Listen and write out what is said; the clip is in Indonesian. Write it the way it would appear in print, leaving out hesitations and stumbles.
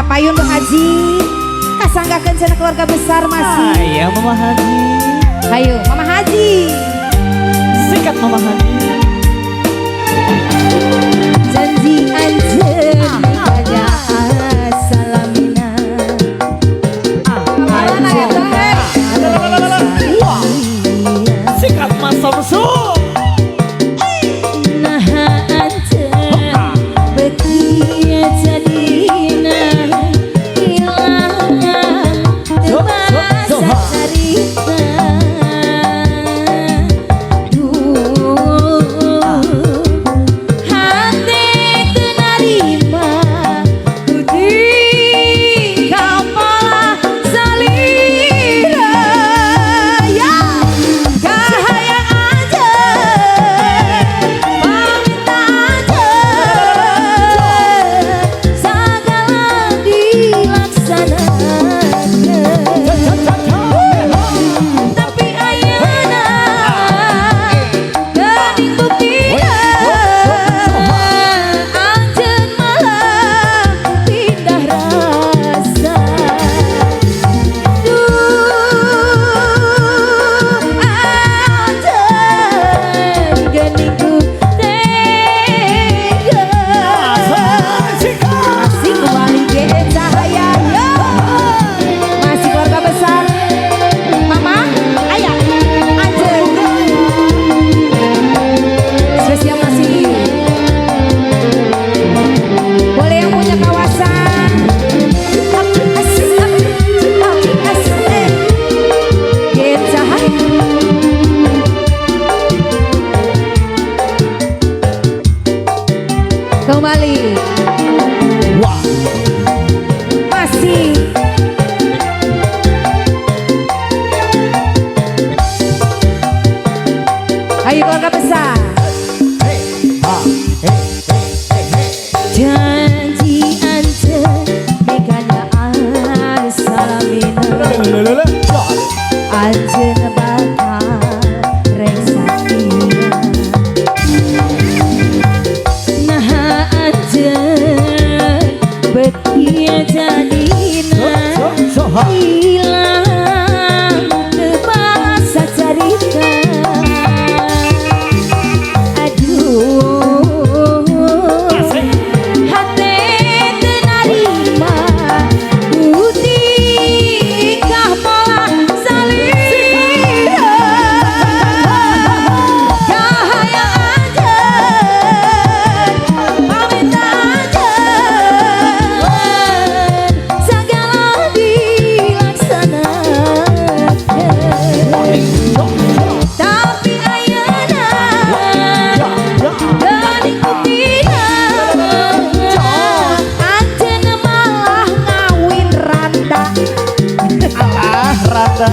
Kapayun Bu Haji, kasanggakeun cenah keluarga besar masih. Ayo Mama Haji. Ayo Mama Haji. Sikat Mama Haji. Janji anjeun pada salamina. Sikat Mas Samsu. Kembali. Wah. Masih. Ayo keluarga besar. Janji anjeun megana salamina. Anjeun bakal reksa bekia jadina hilang kebasa cerita. Aduh hati tenarima putih kah malah salira. Cahaya aja pamit aja tapi ayeuna geuning kupina anjeun malah ngawin randa. Alah rada.